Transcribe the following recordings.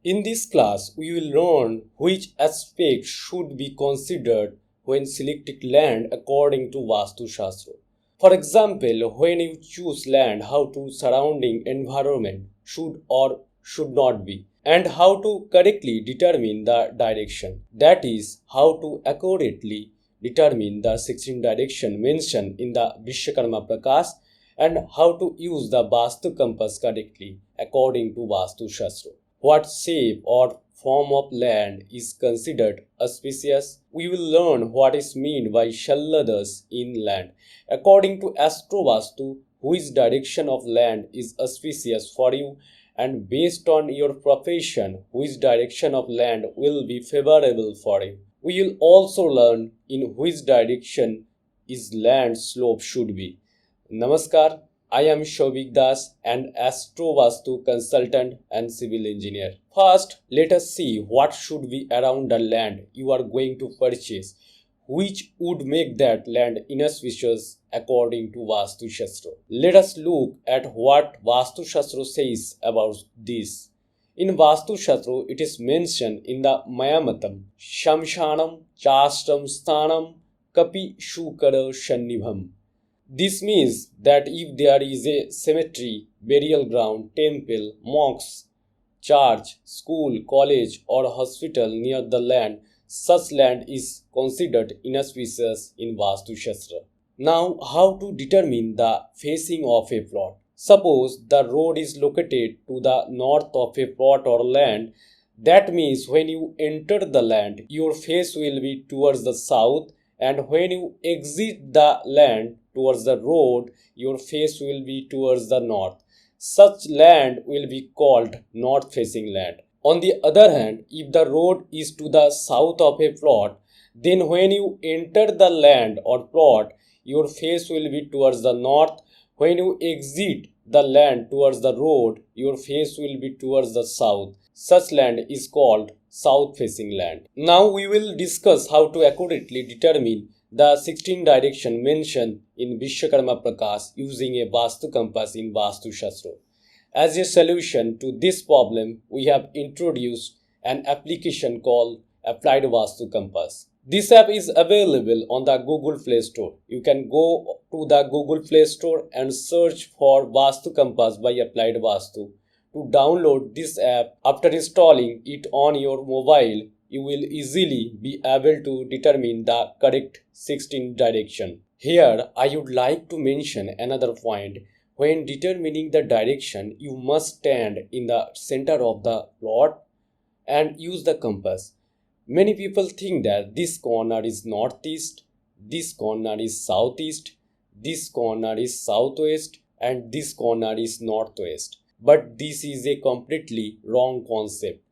In this class, we will learn which aspects should be considered when selecting land according to Vastu Shastra. For example, when you choose land, how to surrounding environment should or should not be, and how to correctly determine the direction. That is, how to accurately determine the 16 direction mentioned in the Vishwakarma Prakash and how to use the Vastu compass correctly according to Vastu Shastra. What shape or form of land is considered auspicious? We will learn what is meant by Shalya in land. According to AstroVastu, which direction of land is auspicious for you, and based on your profession, which direction of land will be favorable for you. We will also learn in which direction is land slope should be. Namaskar, I am Shobik Das, an AstroVastu consultant and civil engineer. First, let us see what should be around the land you are going to purchase, which would make that land inauspicious according to Vastu Shastra. Let us look at what Vastu Shastra says about this. In Vastu Shastra, it is mentioned in the Mayamatam, Shamshanam Chastram Sthanam Kapi Shukara Shannibham. This means that if there is a cemetery, burial ground, temple, mosque, church, school, college, or hospital near the land, such land is considered inauspicious in Vastu Shastra. Now, how to determine the facing of a plot? Suppose the road is located to the north of a plot or land. That means when you enter the land, your face will be towards the south, and when you exit the land towards the road, your face will be towards the north. Such land will be called north-facing land. On the other hand, if the road is to the south of a plot, then when you enter the land or plot, your face will be towards the north. When you exit the land towards the road, your face will be towards the south. Such land is called south-facing land. Now we will discuss how to accurately determine the 16 direction mentioned in Vishwakarma Prakash using a Vastu compass in Vastu Shastra. As a solution to this problem, we have introduced an application called AppliedVastu Compass. This app is available on the Google Play Store. You can go to the Google Play Store and search for Vastu Compass by AppliedVastu. To download this app, after installing it on your mobile, you will easily be able to determine the correct 16 direction. Here, I would like to mention another point. When determining the direction, you must stand in the center of the plot and use the compass. Many people think that this corner is northeast, this corner is southeast, this corner is southwest, and this corner is northwest. But this is a completely wrong concept.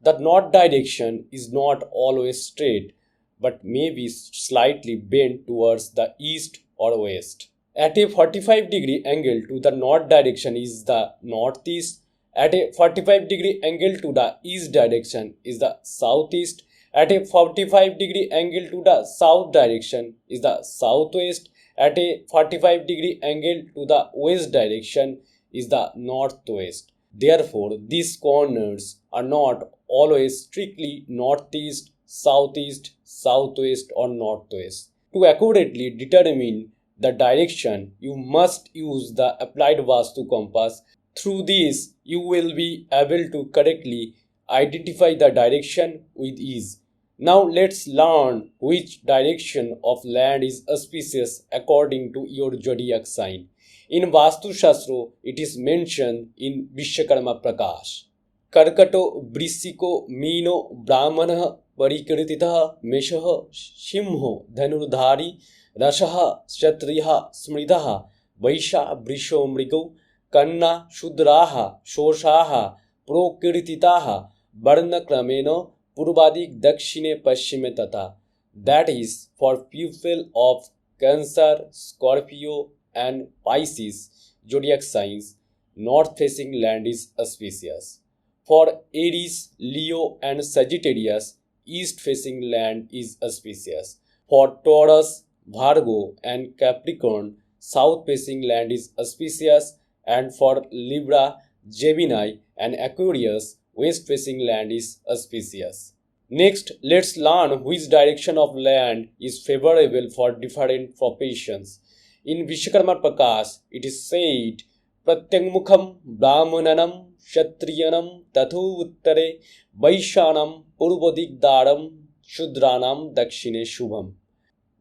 The north direction is not always straight, but may be slightly bent towards the east or west. At a 45-degree angle to the north direction is the northeast. At a 45-degree angle to the east direction is the southeast. At a 45-degree angle to the south direction is the southwest. At a 45-degree angle to the west direction is the northwest. Therefore, these corners are not always strictly northeast, southeast, southwest, or northwest. To accurately determine the direction, you must use the AppliedVastu compass. Through this, you will be able to correctly identify the direction with ease. Now let's learn which direction of land is auspicious according to your zodiac sign. In Vastu Shastra, it is mentioned in Vishwakarma Prakash. Karkato Vrishiko Mino Brahmana Parikrititah Meshaha Shimho Dhanurdhari Rashaha Kshatriyaha Smridaha Vaisha Vrisho Mrigo Kanna Shudraha Shoshaha Prokrititaha Varna Kramena Purvadik Dakshine Paschime Tata. That is, for people of Cancer, Scorpio, and Pisces zodiac signs, north-facing land is auspicious. For Aries, Leo, and Sagittarius, east-facing land is auspicious. For Taurus, Virgo, and Capricorn, south-facing land is auspicious. And for Libra, Gemini, and Aquarius, west-facing land is auspicious. Next, let's learn which direction of land is favorable for different professions. In Vishwakarma Prakash, it is said, Pratyangmukham Brahmananam Kshatriyanam Tathu Uttare Vaishyanam Purvadigdaram Shudranam Dakshine Shubham.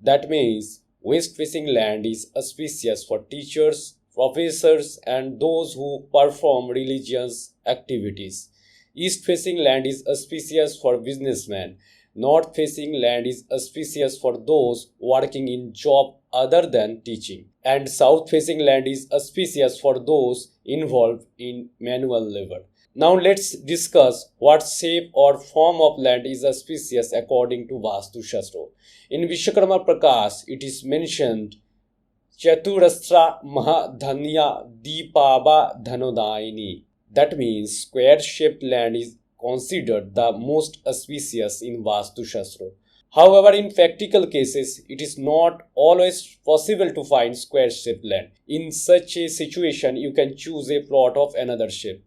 That means west-facing land is auspicious for teachers, professors, and those who perform religious activities. East-facing land is auspicious for businessmen. North-facing land is auspicious for those working in job other than teaching. And south-facing land is auspicious for those involved in manual labor. Now let's discuss what shape or form of land is auspicious according to Vastu Shastra. In Vishwakarma Prakash, it is mentioned Chaturastra Mahadhanya Deepaba Dhanodayini. That means square-shaped land is considered the most auspicious in Vastu Shastra. However, in practical cases, it is not always possible to find square-shaped land. In such a situation, you can choose a plot of another shape.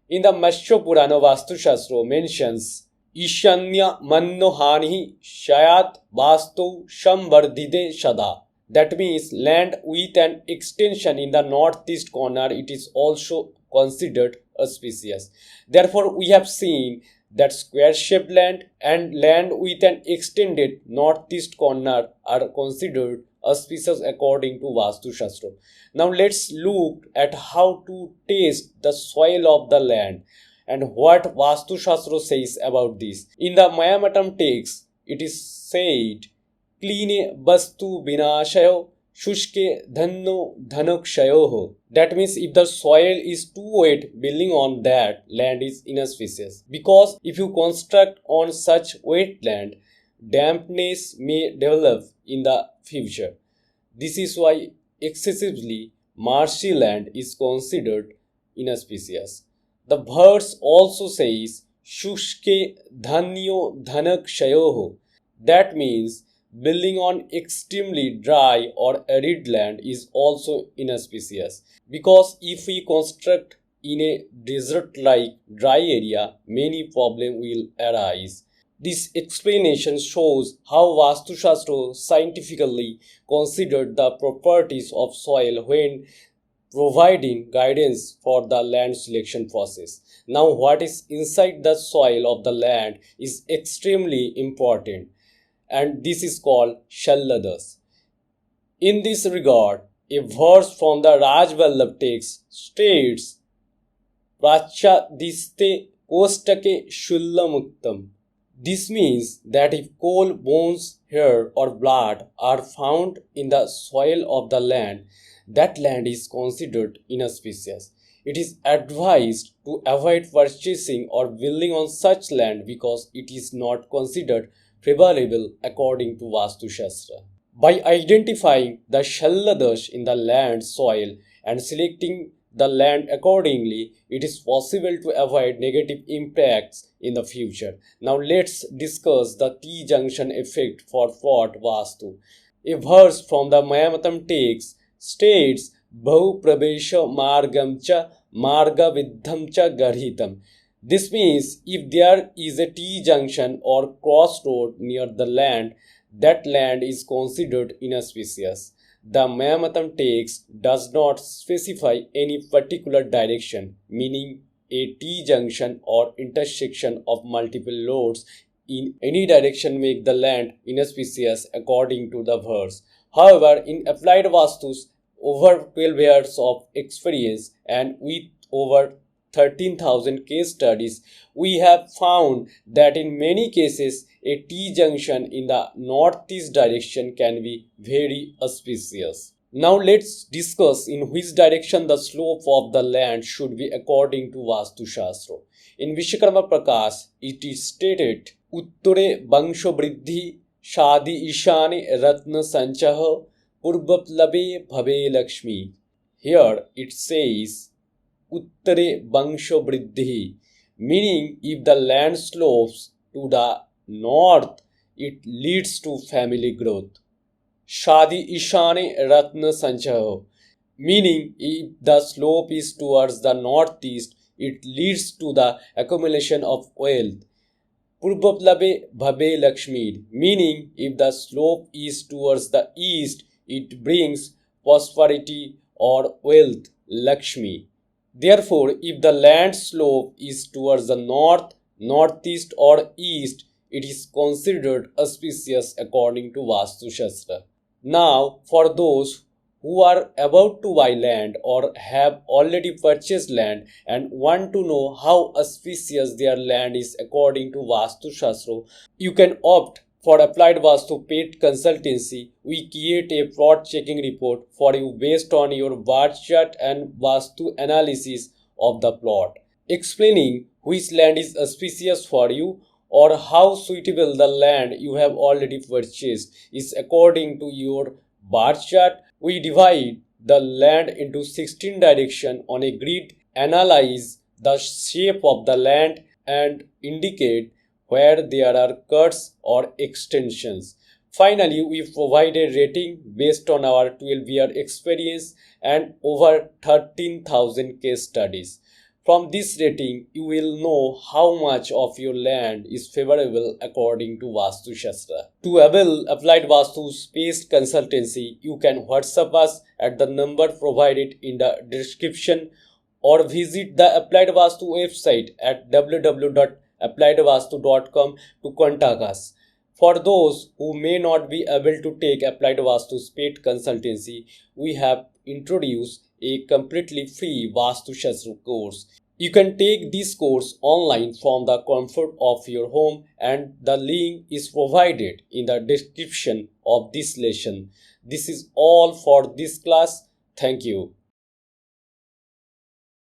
In the Matsya Purana, Vastu Shastra mentions Ishanya Mannohani Shayat Vastu Shambardide Shada. That means land with an extension in the northeast corner, it is also considered auspicious. Therefore, we have seen that square-shaped land and land with an extended northeast corner are considered auspicious according to Vastu Shastra. Now let's look at how to test the soil of the land and what Vastu Shastra says about this. In the Mayamatam text, it is said, Kline Vastu Vinashayo Shushke Dhanno Dhanakshayoho. That means if the soil is too wet, building on that land is inauspicious. Because if you construct on such wet land, dampness may develop in the future. This is why excessively marshy land is considered inauspicious. The verse also says Shushke Dhanyo Dhanakshayoho. That means building on extremely dry or arid land is also inauspicious, because if we construct in a desert-like dry area, many problems will arise. This explanation shows how Vastu Shastra scientifically considered the properties of soil when providing guidance for the land selection process. Now, what is inside the soil of the land is extremely important, and this is called Shalya. In this regard, a verse from the Rajvallabh text states, Prachadiste Kostake Shullamuktam. This means that if coal, bones, hair or blood are found in the soil of the land, that land is considered inauspicious. It is advised to avoid purchasing or building on such land because it is not considered favorable according to Vastu Shastra. By identifying the Shalya dosh in the land soil and selecting the land accordingly, it is possible to avoid negative impacts in the future. Now let's discuss the T-junction effect for plot Vastu. A verse from the Mayamatam text states, Bhav Pravesha Margam cha Marga Vidham cha Garhitam. This means if there is a T-junction or crossroad near the land, that land is considered inauspicious. The Mayamatam text does not specify any particular direction, meaning a T-junction or intersection of multiple roads in any direction make the land inauspicious according to the verse. However, in applied Vastus, over 12 years of experience and with over 13,000 case studies, we have found that in many cases a T-junction in the northeast direction can be very auspicious. Now let's discuss in which direction the slope of the land should be according to Vastu Shastra. In Vishwakarma Prakash, it is stated, Uttare Bangsho Briddhi Shadi Ishane Ratna Sanchaha Purvaplabe Bhave Lakshmi. Here it says Uttare Bangsho Briddhi, meaning if the land slopes to the north, it leads to family growth. Shadi Ishane Ratna Sanchaho, meaning if the slope is towards the northeast, it leads to the accumulation of wealth. Purbaplave bhabe Lakshmi, meaning if the slope is towards the east, it brings prosperity or wealth, Lakshmi. Therefore, if the land slope is towards the north, northeast, or east, it is considered auspicious according to Vastu Shastra. Now, for those who are about to buy land or have already purchased land and want to know how auspicious their land is according to Vastu Shastra, you can opt for Applied Vastu paid consultancy. We create a plot checking report for you based on your birth chart and Vastu analysis of the plot, explaining which land is auspicious for you or how suitable the land you have already purchased is according to your birth chart. We divide the land into 16 directions on a grid, analyze the shape of the land, and indicate where there are cuts or extensions. Finally, we provide a rating based on our 12-year experience and over 13,000 case studies. From this rating, you will know how much of your land is favorable according to Vastu Shastra. To avail Applied Vastu's paid consultancy, you can WhatsApp us at the number provided in the description or visit the Applied Vastu website at www.appliedvastu.com to contact us. For those who may not be able to take Applied Vastu's paid consultancy, we have introduced a completely free Vastu Shastra course. You can take this course online from the comfort of your home, and the link is provided in the description of this lesson. This is all for this class. Thank you.